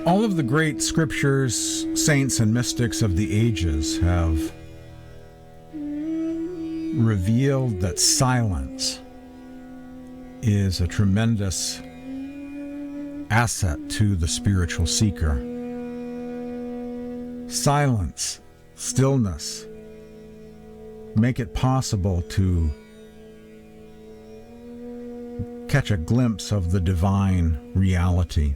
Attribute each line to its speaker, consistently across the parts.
Speaker 1: All of the great scriptures, saints, and mystics of the ages have revealed that silence is a tremendous asset to the spiritual seeker. Silence, stillness, make it possible to catch a glimpse of the divine reality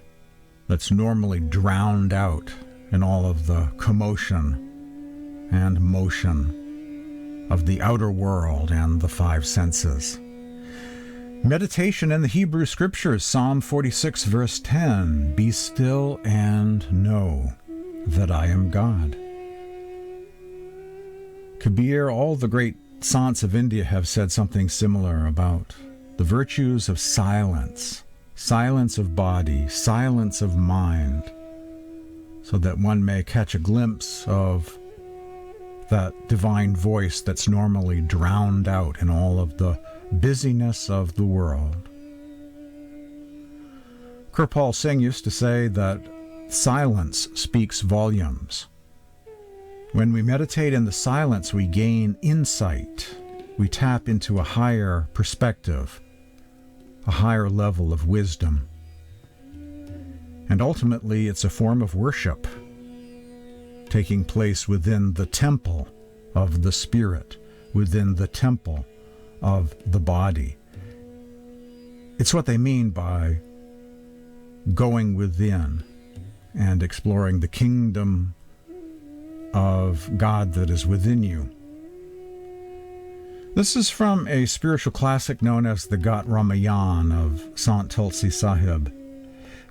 Speaker 1: that's normally drowned out in all of the commotion and motion of the outer world and the five senses. Meditation in the Hebrew Scriptures, Psalm 46, verse 10, "Be still and know that I am God." Kabir, all the great saints of India have said something similar about the virtues of silence, silence of body, silence of mind, so that one may catch a glimpse of that divine voice that's normally drowned out in all of the busyness of the world. Kirpal Singh used to say that silence speaks volumes. When we meditate in the silence, we gain insight. We tap into a higher perspective, a higher level of wisdom. And ultimately, it's a form of worship taking place within the temple of the spirit, within the temple of the body. It's what they mean by going within and exploring the kingdom of God that is within you. This is from a spiritual classic known as the Gat Ramayan of Sant Tulsi Sahib.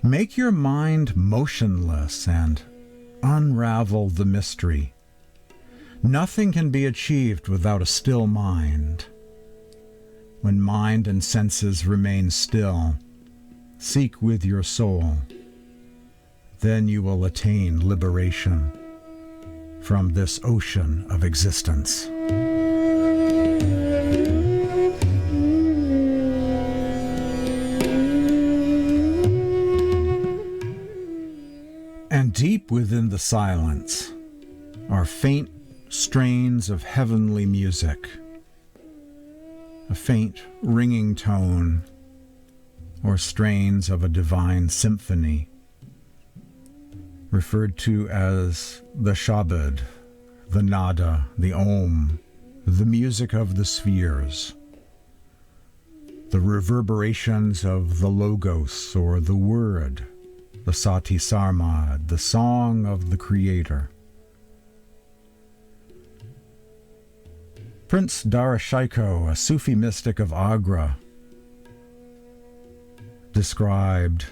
Speaker 1: Make your mind motionless and unravel the mystery. Nothing can be achieved without a still mind. When mind and senses remain still, seek with your soul. Then you will attain liberation from this ocean of existence. And deep within the silence are faint strains of heavenly music, a faint ringing tone, or strains of a divine symphony, referred to as the Shabd, the Nada, the Om, the music of the spheres, the reverberations of the Logos or the Word, the Sati Sarmad, the song of the Creator. Prince Darashaiko, a Sufi mystic of Agra, described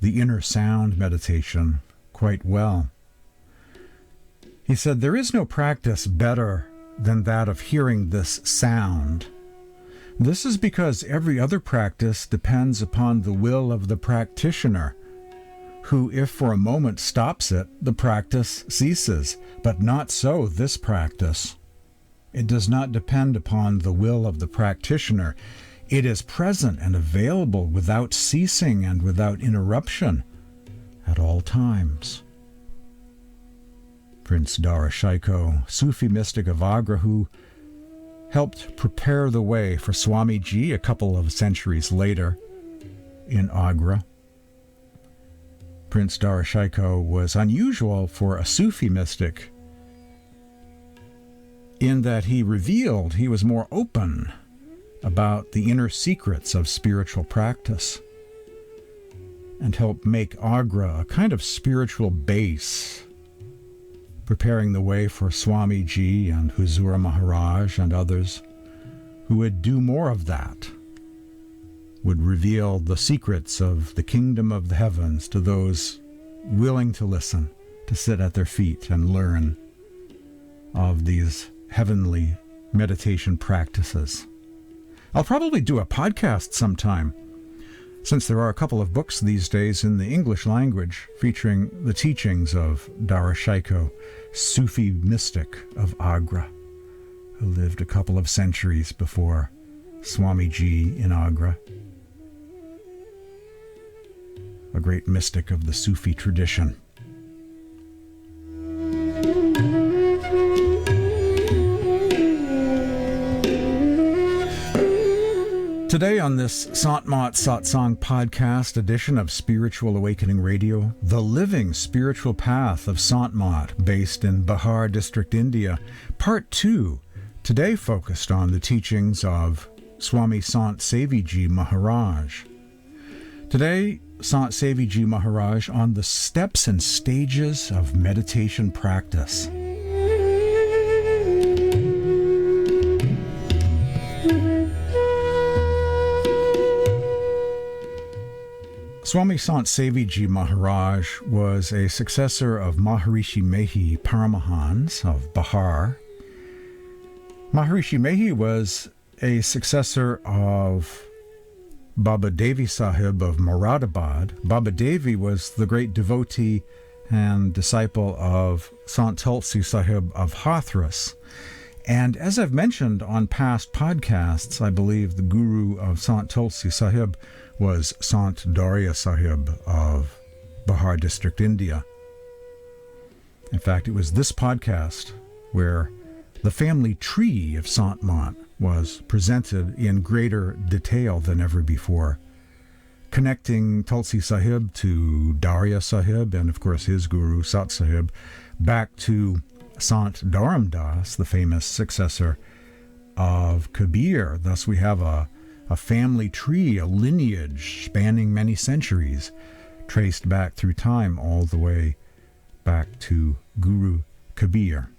Speaker 1: the inner sound meditation quite well. He said, "There is no practice better than that of hearing this sound. This is because every other practice depends upon the will of the practitioner, who, if for a moment stops it, the practice ceases. But not so this practice. It does not depend upon the will of the practitioner. It is present and available without ceasing and without interruption at all times." Prince Darashaiko, Sufi mystic of Agra, who helped prepare the way for Swamiji a couple of centuries later in Agra. Prince Darashaiko was unusual for a Sufi mystic in that he was more open about the inner secrets of spiritual practice and helped make Agra a kind of spiritual base, preparing the way for Swamiji and Huzur Maharaj and others who would do more of that, would reveal the secrets of the kingdom of the heavens to those willing to listen, to sit at their feet and learn of these heavenly meditation practices. I'll probably do a podcast sometime, since there are a couple of books these days in the English language featuring the teachings of Darashaiko, Sufi mystic of Agra, who lived a couple of centuries before Swamiji in Agra, a great mystic of the Sufi tradition. Today on this Sant Mat Satsang podcast edition of Spiritual Awakening Radio, the living spiritual path of Sant Mat, based in Bihar district, India, part 2, today focused on the teachings of Swami Santsevi Ji Maharaj. Today, Santsevi Ji Maharaj on the steps and stages of meditation practice. Swami Santsevi Ji Maharaj was a successor of Maharishi Mehi Paramahans of Bihar. Maharishi Mehi was a successor of Baba Devi Sahib of Moradabad. Baba Devi was the great devotee and disciple of Sant Tulsi Sahib of Hathras. And as I've mentioned on past podcasts, I believe the guru of Sant Tulsi Sahib was Sant Darya Sahib of Bihar district, India. In fact, it was this podcast where the family tree of Sant Mat was presented in greater detail than ever before, connecting Tulsi Sahib to Darya Sahib and, of course, his guru, Sat Sahib, back to Sant Dharam Das, the famous successor of Kabir. Thus, we have a family tree, a lineage spanning many centuries, traced back through time all the way back to Guru Kabir.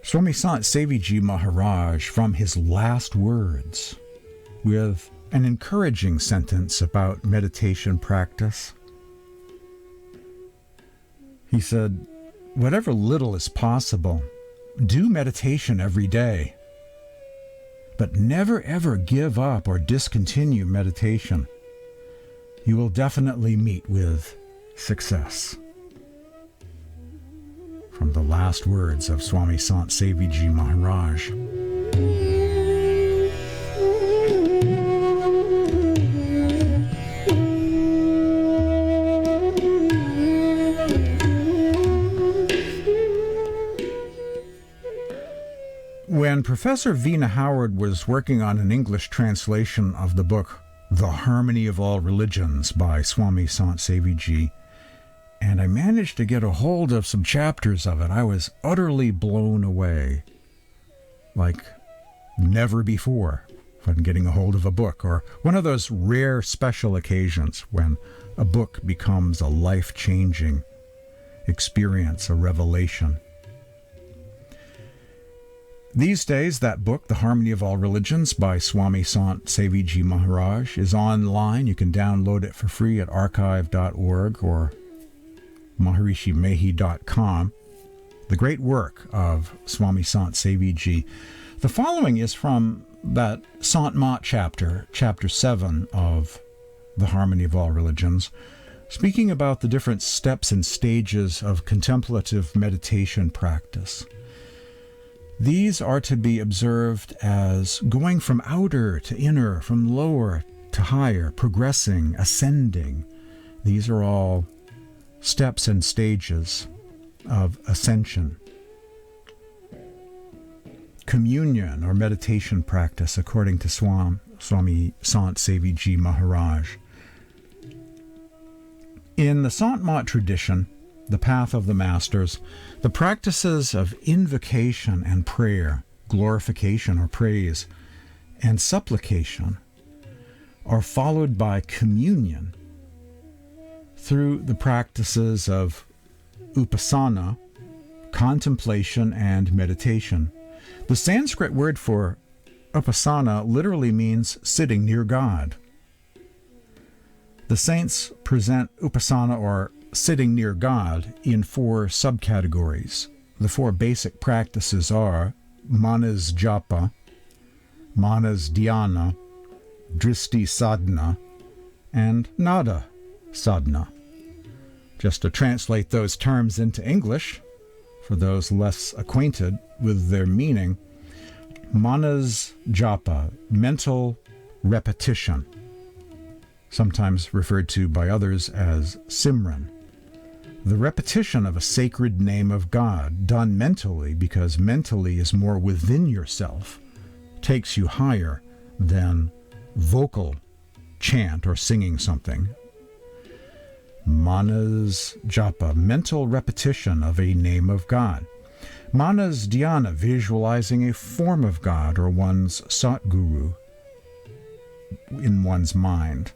Speaker 1: Swami Santsevi Ji Maharaj, from his last words, with an encouraging sentence about meditation practice. He said, "Whatever little is possible, do meditation every day. But never ever give up or discontinue meditation. You will definitely meet with success." From the last words of Swami Santsevi Ji Maharaj. When Professor Veena Howard was working on an English translation of the book The Harmony of All Religions by Swami Santsevi Ji, and I managed to get a hold of some chapters of it, I was utterly blown away, like never before, when getting a hold of a book, or one of those rare special occasions when a book becomes a life-changing experience, a revelation. These days, that book, The Harmony of All Religions by Swami Santsevi Ji Maharaj, is online. You can download it for free at archive.org or maharishimehi.com. The great work of Swami Santsevi Ji. The following is from that Sant Mat chapter 7 of The Harmony of All Religions, speaking about the different steps and stages of contemplative meditation practice. These are to be observed as going from outer to inner, from lower to higher, progressing, ascending. These are all steps and stages of ascension. Communion or meditation practice, according to Swami Santsevi Ji Maharaj. In the Sant Mat tradition, the path of the masters, the practices of invocation and prayer, glorification or praise, and supplication are followed by communion through the practices of Upasana, contemplation, and meditation. The Sanskrit word for Upasana literally means sitting near God. The saints present Upasana, or sitting near God, in 4 subcategories. The 4 basic practices are Manas Japa, Manas Dhyana, Dristi Sadhana, and Nadanusadhana. Just to translate those terms into English, for those less acquainted with their meaning, Manas Japa, mental repetition, sometimes referred to by others as Simran. The repetition of a sacred name of God, done mentally, because mentally is more within yourself, takes you higher than vocal chant or singing something. Manas Japa, mental repetition of a name of God. Manas Dhyana, visualizing a form of God or one's Satguru in one's mind.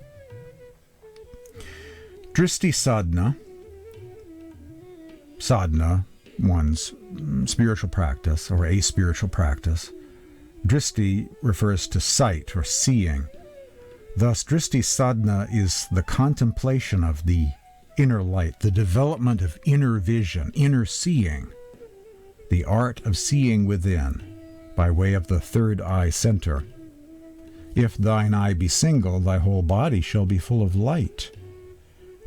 Speaker 1: Dristi Sadhana, one's spiritual practice or a spiritual practice. Dristi refers to sight or seeing. Thus, Dristi Sadhana is the contemplation of the inner light, the development of inner vision, inner seeing, the art of seeing within by way of the third eye center. If thine eye be single, thy whole body shall be full of light.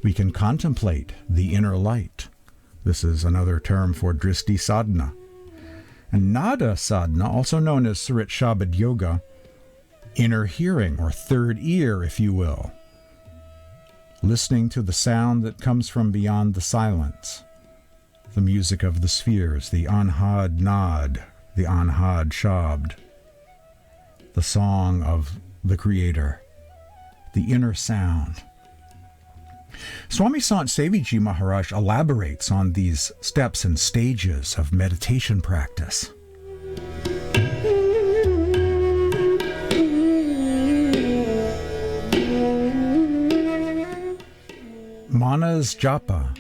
Speaker 1: We can contemplate the inner light. This is another term for Dristi Sadhana. And Nadanusadhana, also known as Surat Shabd Yoga, inner hearing, or third ear, if you will. Listening to the sound that comes from beyond the silence. The music of the spheres, the Anhad Nad, the Anhad Shabd. The song of the Creator. The inner sound. Swami Santsevi Maharaj elaborates on these steps and stages of meditation practice. Manas Japa.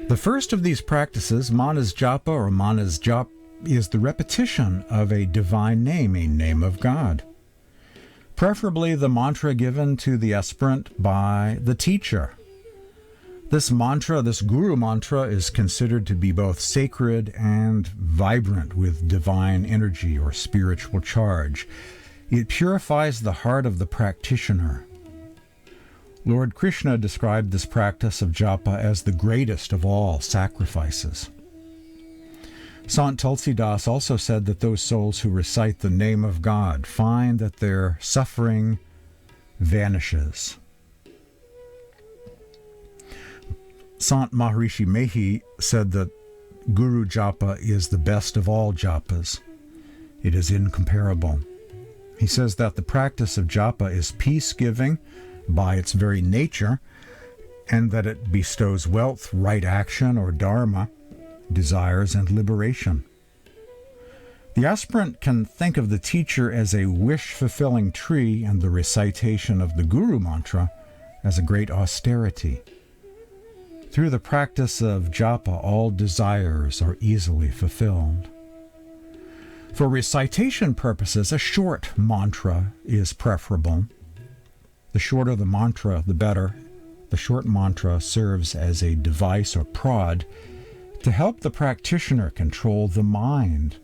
Speaker 1: The first of these practices, Manas Japa or Manas Jap, is the repetition of a divine name, a name of God. Preferably the mantra given to the aspirant by the teacher. This mantra, this Guru mantra, is considered to be both sacred and vibrant with divine energy or spiritual charge. It purifies the heart of the practitioner. Lord Krishna described this practice of japa as the greatest of all sacrifices. Sant Tulsidas also said that those souls who recite the name of God find that their suffering vanishes. Sant Maharishi Mehi said that Guru Japa is the best of all japas. It is incomparable. He says that the practice of japa is peace-giving by its very nature, and that it bestows wealth, right action, or dharma, desires, and liberation. The aspirant can think of the teacher as a wish-fulfilling tree and the recitation of the Guru mantra as a great austerity. Through the practice of japa, all desires are easily fulfilled. For recitation purposes, a short mantra is preferable. The shorter the mantra, the better. The short mantra serves as a device or prod to help the practitioner control the mind,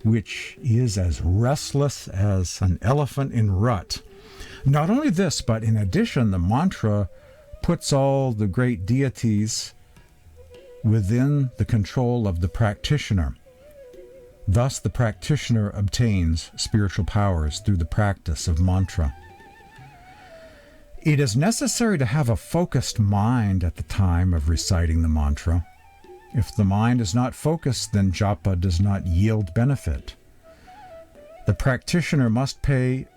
Speaker 1: which is as restless as an elephant in rut. Not only this, but in addition, the mantra puts all the great deities within the control of the practitioner. Thus, the practitioner obtains spiritual powers through the practice of mantra. It is necessary to have a focused mind at the time of reciting the mantra. If the mind is not focused, then japa does not yield benefit. The practitioner must pay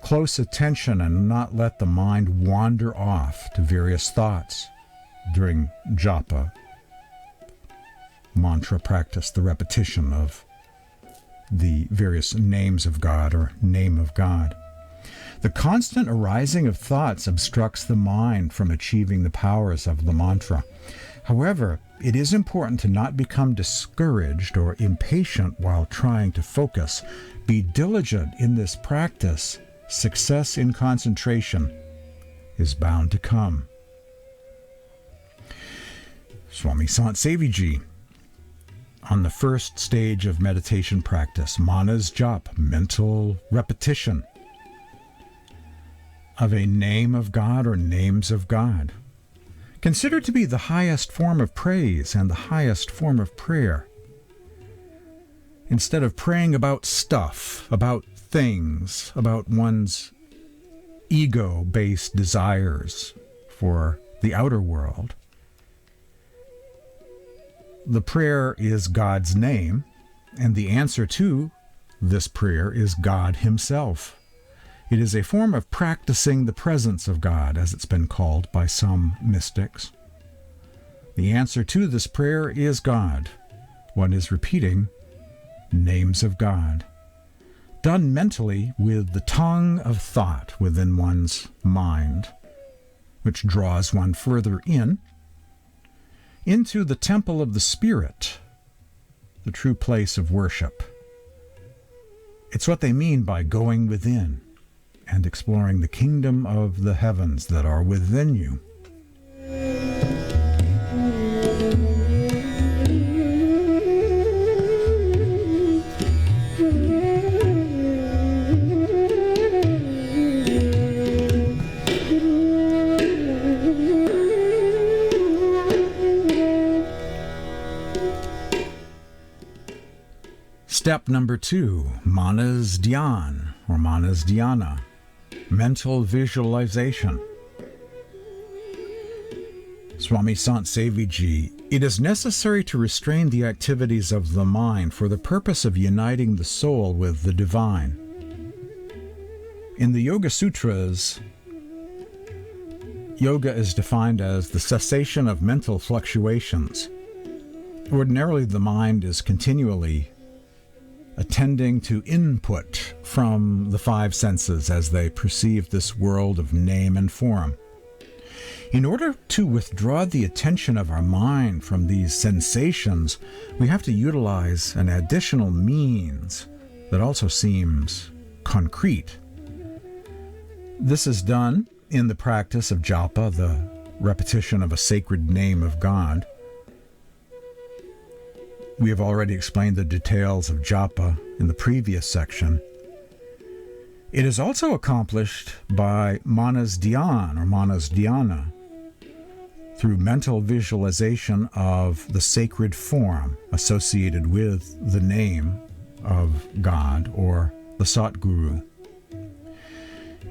Speaker 1: close attention and not let the mind wander off to various thoughts during japa, mantra practice, the repetition of the various names of God or name of God. The constant arising of thoughts obstructs the mind from achieving the powers of the mantra. However, it is important to not become discouraged or impatient while trying to focus. Be diligent in this practice. Success in concentration is bound to come. Swami Santsevi on the first stage of meditation practice, Manas Japa, mental repetition of a name of God or names of God, considered to be the highest form of praise and the highest form of prayer. Instead of praying about stuff, about things, about one's ego-based desires for the outer world, the prayer is God's name, and the answer to this prayer is God Himself. It is a form of practicing the presence of God, as it's been called by some mystics. The answer to this prayer is God. One is repeating names of God, done mentally with the tongue of thought within one's mind, which draws one further into the temple of the Spirit, the true place of worship. It's what they mean by going within and exploring the kingdom of the heavens that are within you. Step number 2, Manas Dhyan or Manas Dhyana, mental visualization. Swami Santsevi ji, it is necessary to restrain the activities of the mind for the purpose of uniting the soul with the divine. In the Yoga Sutras, yoga is defined as the cessation of mental fluctuations. Ordinarily, the mind is continually attending to input from the five senses as they perceive this world of name and form. In order to withdraw the attention of our mind from these sensations, we have to utilize an additional means that also seems concrete. This is done in the practice of japa, the repetition of a sacred name of God. We have already explained the details of japa in the previous section. It is also accomplished by Manas Dhyan or Manas Dhyana through mental visualization of the sacred form associated with the name of God or the Satguru.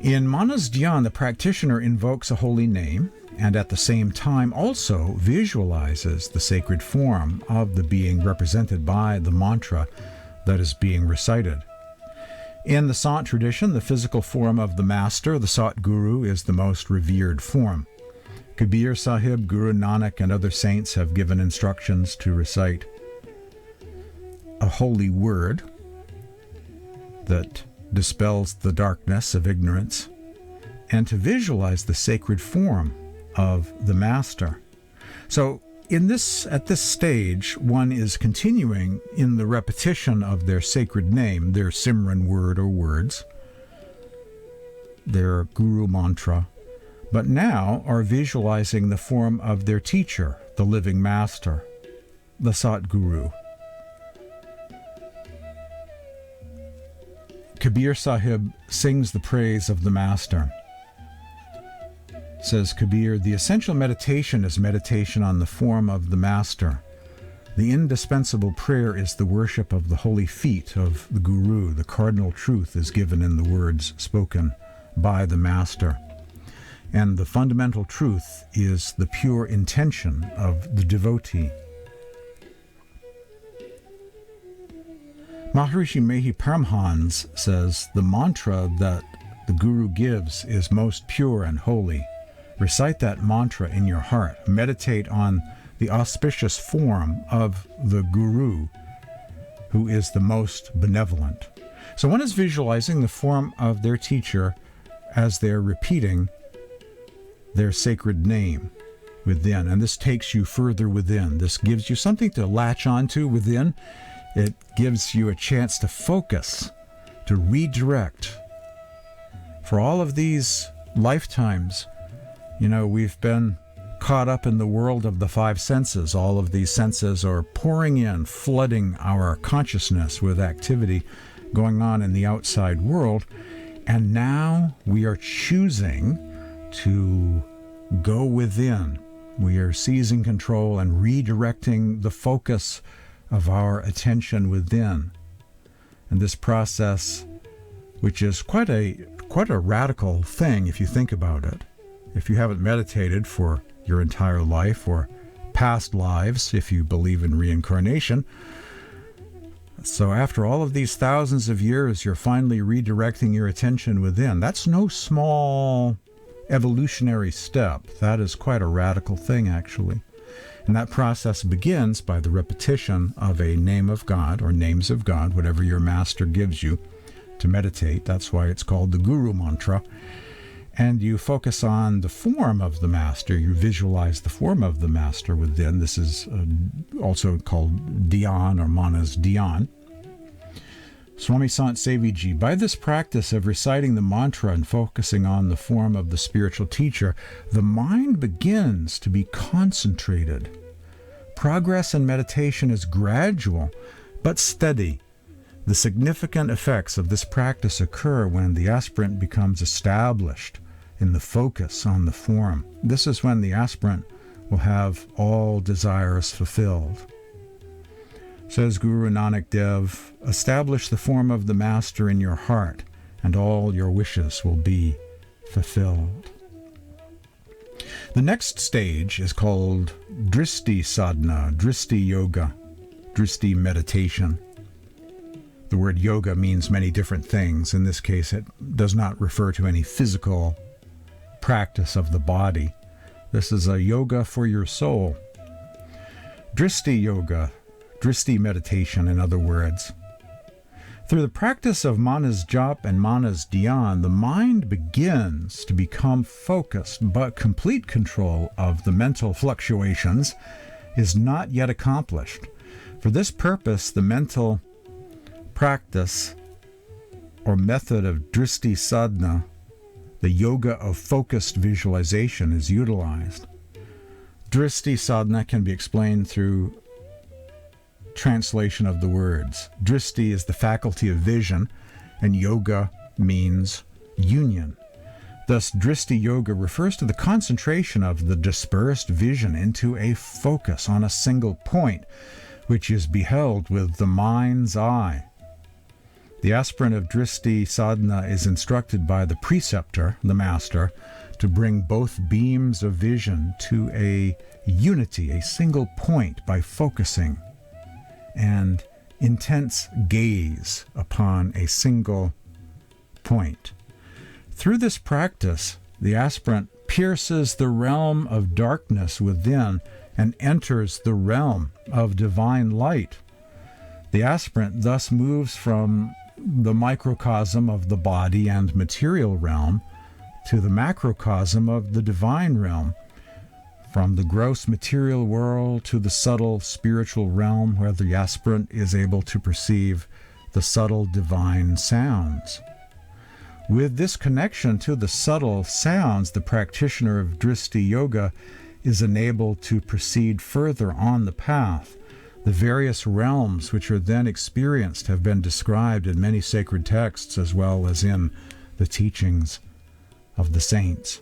Speaker 1: In Manas Dhyan, the practitioner invokes a holy name and at the same time also visualizes the sacred form of the being represented by the mantra that is being recited. In the Sant tradition, the physical form of the Master, the Satguru, is the most revered form. Kabir Sahib, Guru Nanak, and other saints have given instructions to recite a holy word that dispels the darkness of ignorance and to visualize the sacred form of the Master. So at this stage, one is continuing in the repetition of their sacred name, their Simran word or words, their Guru mantra, but now are visualizing the form of their teacher, the living Master, the Satguru. Kabir Sahib sings the praise of the Master. Says Kabir, the essential meditation is meditation on the form of the Master. The indispensable prayer is the worship of the holy feet of the Guru. The cardinal truth is given in the words spoken by the Master. And the fundamental truth is the pure intention of the devotee. Maharishi Mehi Paramhans says, the mantra that the Guru gives is most pure and holy. Recite that mantra in your heart. Meditate on the auspicious form of the Guru, who is the most benevolent. So one is visualizing the form of their teacher as they're repeating their sacred name within. And this takes you further within. This gives you something to latch onto within. It gives you a chance to focus, to redirect. For all of these lifetimes, we've been caught up in the world of the five senses. All of these senses are pouring in, flooding our consciousness with activity going on in the outside world. And now we are choosing to go within. We are seizing control and redirecting the focus of our attention within. And this process, which is quite a radical thing if you think about it, if you haven't meditated for your entire life or past lives, if you believe in reincarnation, So after all of these thousands of years, you're finally redirecting your attention within. That's no small evolutionary step. That is quite a radical thing, actually. And that process begins by the repetition of a name of God or names of God, whatever your master gives you to meditate. That's why it's called the Guru Mantra. And you focus on the form of the master. You visualize the form of the master within. This is also called Dhyan or Manas Dhyan. Swami Santsevi ji, by this practice of reciting the mantra and focusing on the form of the spiritual teacher, the mind begins to be concentrated. Progress in meditation is gradual but steady. The significant effects of this practice occur when the aspirant becomes established in the focus on the form. This is when the aspirant will have all desires fulfilled. Says Guru Nanak Dev, establish the form of the Master in your heart, and all your wishes will be fulfilled. The next stage is called Dristi Sadhana, Dristi Yoga, Dristi meditation. The word yoga means many different things. In this case, it does not refer to any physical practice of the body. This is a yoga for your soul. Dristi Yoga, Dristi meditation, in other words. Through the practice of Manas Japa and Manas Dhyan, the mind begins to become focused, but complete control of the mental fluctuations is not yet accomplished. For this purpose, the mental practice or method of Dristi Sadhana, the yoga of focused visualization, is utilized. Dristi Sadhana can be explained through translation of the words. Dristi is the faculty of vision, and yoga means union. Thus, Dristi Yoga refers to the concentration of the dispersed vision into a focus on a single point, which is beheld with the mind's eye. The aspirant of Dristi Sadhana is instructed by the preceptor, the master, to bring both beams of vision to a unity, a single point, by focusing and intense gaze upon a single point. Through this practice, the aspirant pierces the realm of darkness within and enters the realm of divine light. The aspirant thus moves from the microcosm of the body and material realm to the macrocosm of the divine realm, from the gross material world to the subtle spiritual realm, where the aspirant is able to perceive the subtle divine sounds. With this connection to the subtle sounds, the practitioner of Dristi Yoga is enabled to proceed further on the path. The various realms which are then experienced have been described in many sacred texts as well as in the teachings of the saints.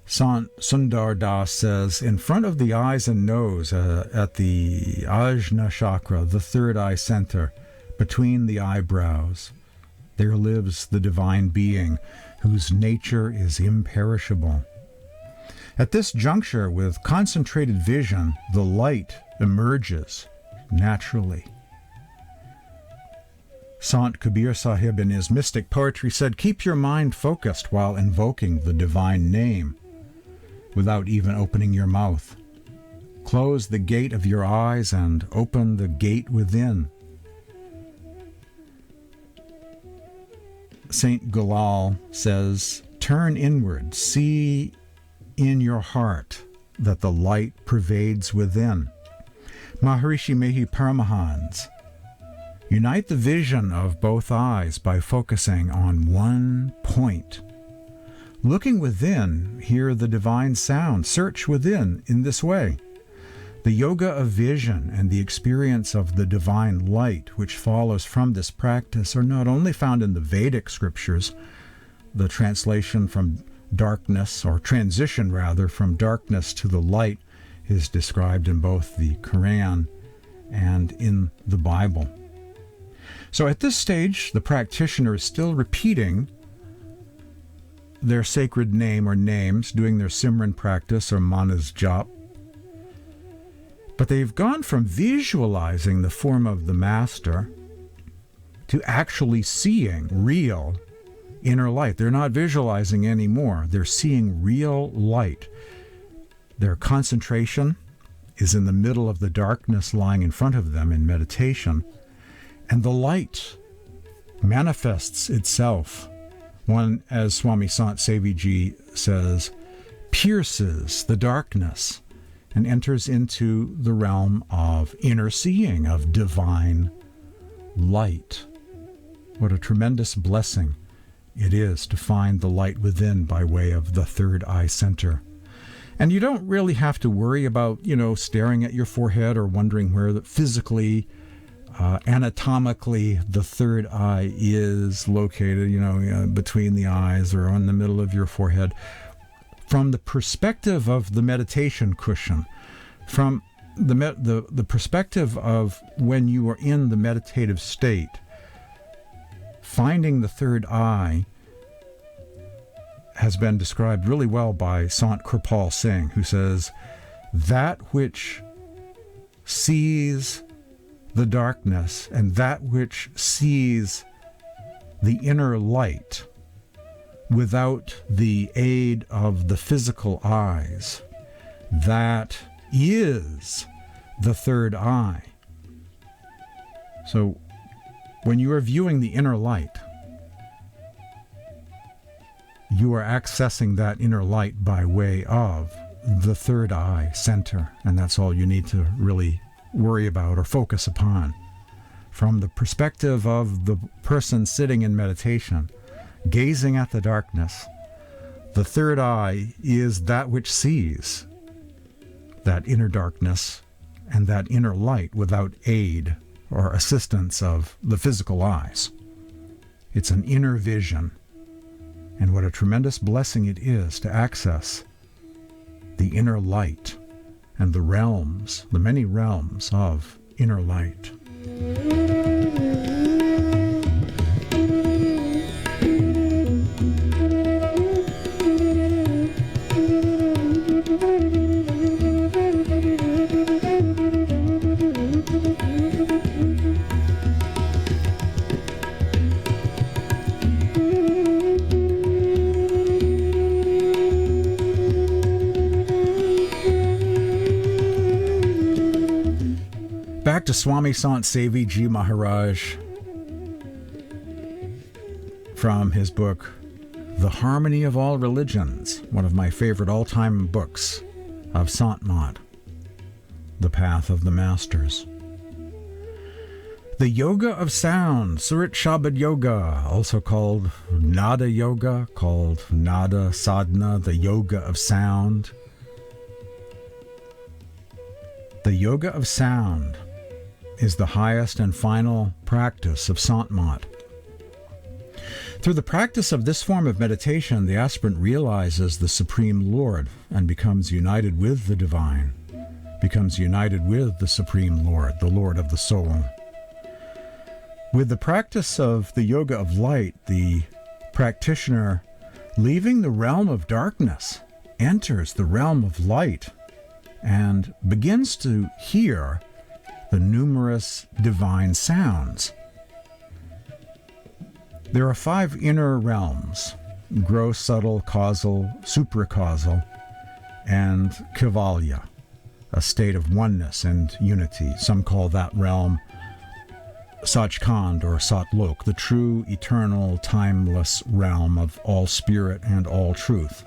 Speaker 1: Sant Sundar Das says, in front of the eyes and nose, at the Ajna chakra, the third eye center, between the eyebrows, there lives the divine being, whose nature is imperishable. At this juncture, with concentrated vision, the light emerges naturally. Sant Kabir Sahib in his mystic poetry said, keep your mind focused while invoking the divine name, without even opening your mouth. Close the gate of your eyes and open the gate within. Saint Gulal says, turn inward, see in your heart that the light pervades within. Maharishi Mehi Paramahans, unite the vision of both eyes by focusing on one point. Looking within, hear the divine sound. Search within in this way. The yoga of vision and the experience of the divine light which follows from this practice are not only found in the Vedic scriptures, the translation from darkness, or transition rather, from darkness to the light is described in both the Quran and in the Bible. So at this stage, the practitioner is still repeating their sacred name or names, doing their Simran practice or Manas Japa. But they've gone from visualizing the form of the Master to actually seeing real inner light. They're not visualizing anymore. They're seeing real light. Their concentration is in the middle of the darkness lying in front of them in meditation, and the light manifests itself. One, as Swami Santsevi ji says, pierces the darkness and enters into the realm of inner seeing, of divine light. What a tremendous blessing it is to find the light within by way of the third eye center. And you don't really have to worry about, staring at your forehead or wondering where physically, anatomically, the third eye is located, between the eyes or in the middle of your forehead. From the perspective of the meditation cushion, from the perspective of when you are in the meditative state, finding the third eye has been described really well by Sant Kirpal Singh, who says, that which sees the darkness and that which sees the inner light without the aid of the physical eyes, that is the third eye. So when you are viewing the inner light, you are accessing that inner light by way of the third eye center, and that's all you need to really worry about or focus upon. From the perspective of the person sitting in meditation, gazing at the darkness, the third eye is that which sees that inner darkness and that inner light without aid or assistance of the physical eyes. It's an inner vision. And what a tremendous blessing it is to access the inner light and the realms, the many realms of inner light. Back to Swami Santsevi ji Maharaj from his book, The Harmony of All Religions, one of my favorite all-time books of Sant Mat, The Path of the Masters. The Yoga of Sound, Surat Shabd Yoga, also called Nada Yoga, called Nadanusadhana, the Yoga of Sound. The Yoga of Sound is the highest and final practice of Sant Mat. Through the practice of this form of meditation, the aspirant realizes the Supreme Lord and becomes united with the Divine, becomes united with the Supreme Lord, the Lord of the soul. With the practice of the Yoga of Light, the practitioner, leaving the realm of darkness, enters the realm of light and begins to hear the numerous divine sounds. There are 5 inner realms: gross, subtle, causal, supracausal, and Kaivalya, a state of oneness and unity. Some call that realm Sachkhand or Satlok, the true, eternal, timeless realm of all spirit and all truth.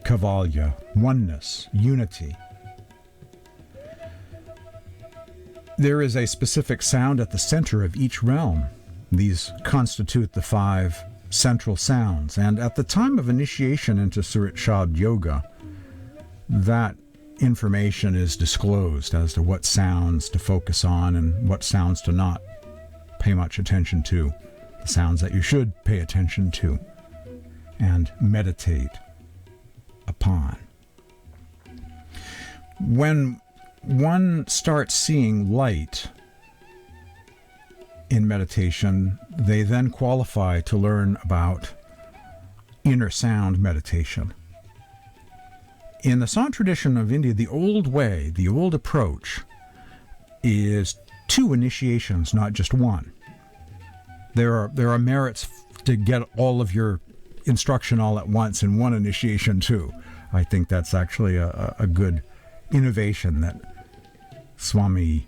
Speaker 1: Kaivalya, oneness, unity. There is a specific sound at the center of each realm. These constitute the 5 central sounds, and at the time of initiation into Surat Shabd Yoga, that information is disclosed as to what sounds to focus on and what sounds to not pay much attention to, the sounds that you should pay attention to and meditate upon. When one starts seeing light in meditation, they then qualify to learn about inner sound meditation. In the Sant tradition of India, the old way, the old approach, is 2 initiations, not just 1. There are merits to get all of your instruction all at once in 1 initiation too. I think that's actually a good innovation that Swami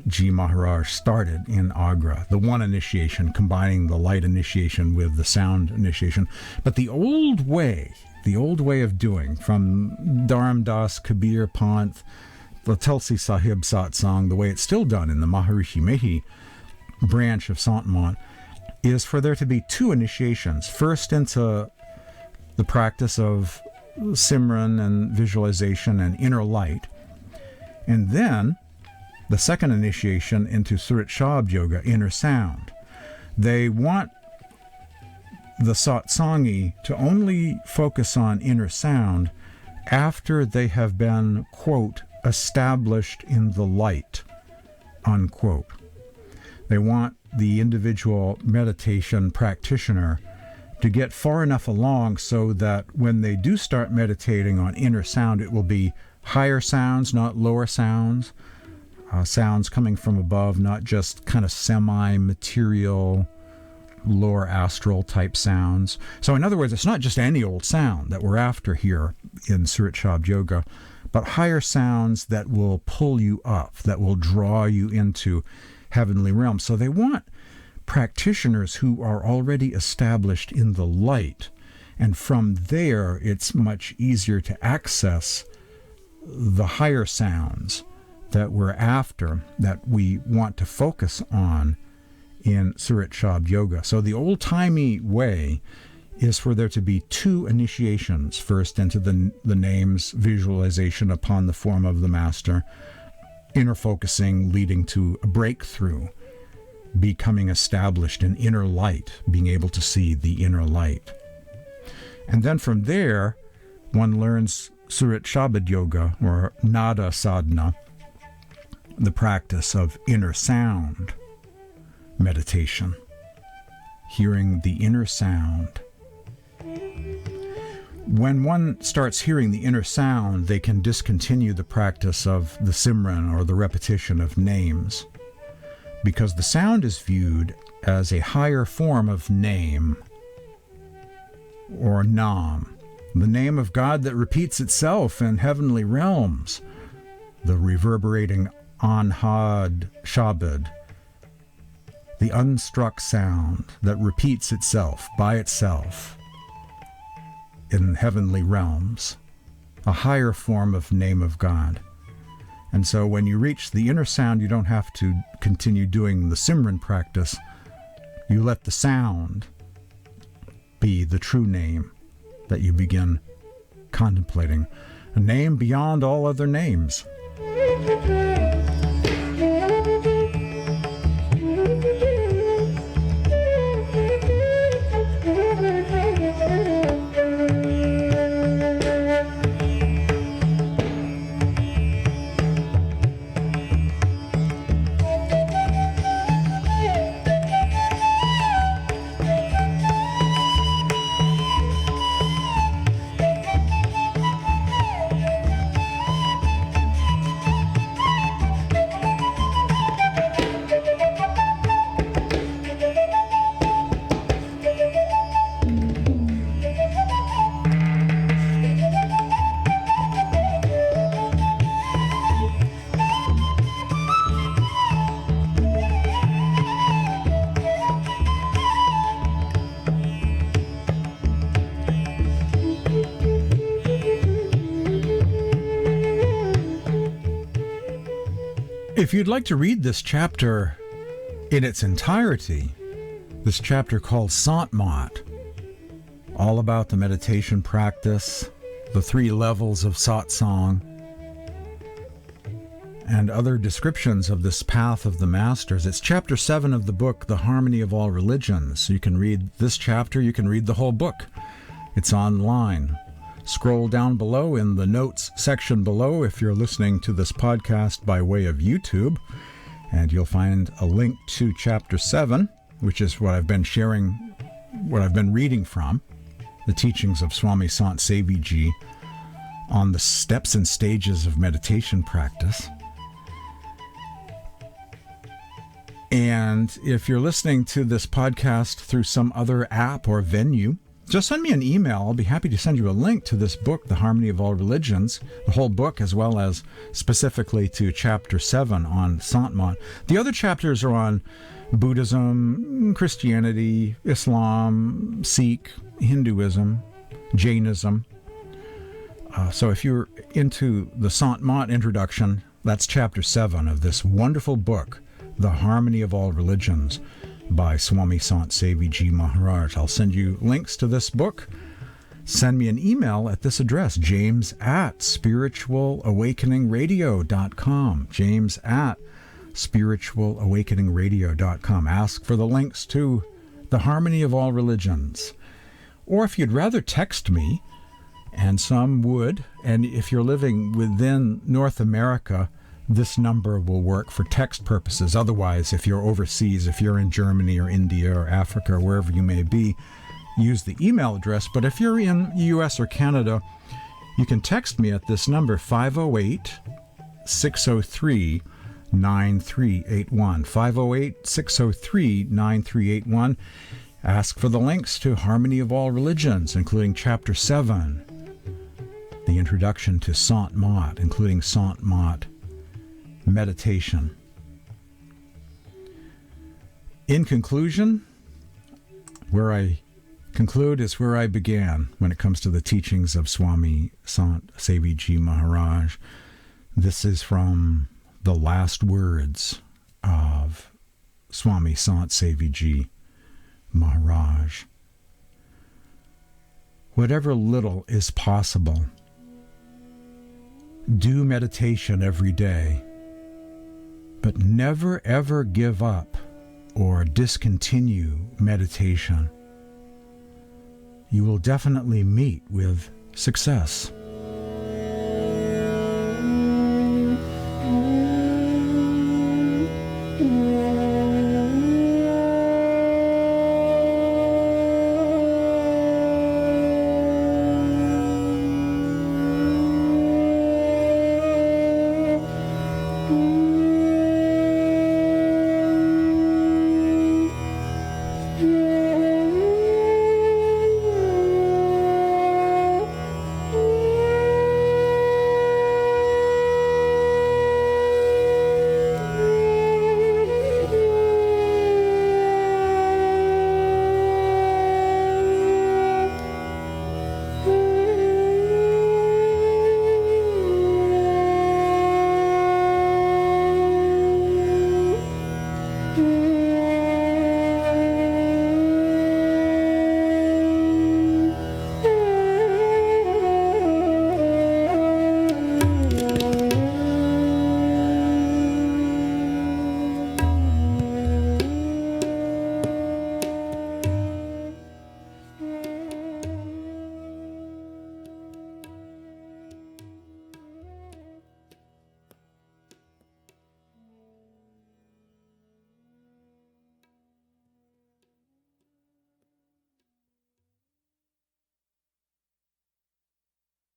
Speaker 1: Ji Maharaj started in Agra. The 1 initiation, combining the light initiation with the sound initiation. But the old way of doing, from Dharam Das, Kabir Panth, the Tulsi Sahib Satsang, the way it's still done in the Maharishi Mehi branch of Sant Mat, is for there to be 2 initiations. First into the practice of Simran and visualization and inner light, and then the second initiation into Surat Shabd Yoga, inner sound. They want the satsangi to only focus on inner sound after they have been, quote, established in the light, unquote. They want the individual meditation practitioner to get far enough along so that when they do start meditating on inner sound, it will be higher sounds, not lower sounds, sounds coming from above, not just kind of semi-material, lower astral type sounds. So in other words, it's not just any old sound that we're after here in Surat Shabd Yoga, but higher sounds that will pull you up, that will draw you into heavenly realms. So they want practitioners who are already established in the light, and from there it's much easier to access the higher sounds that we're after, that we want to focus on in Surat Shabd Yoga. So the old-timey way is for there to be 2 initiations, first into the names, visualization upon the form of the master, inner focusing leading to a breakthrough, becoming established in inner light, being able to see the inner light. And then from there, one learns Surat Shabd Yoga, or Nadanusadhana, the practice of inner sound meditation, hearing the inner sound. When one starts hearing the inner sound, they can discontinue the practice of the Simran, or the repetition of names, because the sound is viewed as a higher form of name, or nam, the name of God that repeats itself in heavenly realms, the reverberating anhad shabad, the unstruck sound that repeats itself by itself in heavenly realms, a higher form of name of God. And so when you reach the inner sound, you don't have to continue doing the Simran practice. You let the sound be the true name that you begin contemplating, a name beyond all other names. If you'd like to read this chapter in its entirety, this chapter called Sant Mat, all about the meditation practice, the 3 levels of satsang, and other descriptions of this path of the masters. It's chapter 7 of the book, The Harmony of All Religions. You can read this chapter, you can read the whole book. It's online. Scroll down below in the notes section below if you're listening to this podcast by way of YouTube, and you'll find a link to chapter 7, which is what I've been sharing, what I've been reading from, the teachings of Swami Santsevi ji, on the steps and stages of meditation practice. And if you're listening to this podcast through some other app or venue, just send me an email. I'll be happy to send you a link to this book, The Harmony of All Religions, the whole book, as well as specifically to Chapter 7 on Sant Mat. The other chapters are on Buddhism, Christianity, Islam, Sikh, Hinduism, Jainism. So if you're into the Sant Mat introduction, that's Chapter 7 of this wonderful book, The Harmony of All Religions, by Swami Santsevi Ji Maharaj. I'll send you links to this book. Send me an email at this address, james@spiritualawakeningradio.com, james@spiritualawakeningradio.com. Ask for the links to The Harmony of All Religions. Or if you'd rather text me, and some would, and if you're living within North America, this number will work for text purposes. Otherwise, if you're overseas, if you're in Germany or India or Africa or wherever you may be, use the email address. But if you're in the US or Canada, you can text me at this number, 508-603-9381. 508-603-9381. Ask for the links to Harmony of All Religions, including Chapter 7, the introduction to Sant Mat, including Sant Mat meditation. In conclusion, where I conclude is where I began when it comes to the teachings of Swami Santsevi Ji Maharaj. This is from the last words of Swami Santsevi Ji Maharaj. Whatever little is possible, do meditation every day, but never ever give up or discontinue meditation. You will definitely meet with success.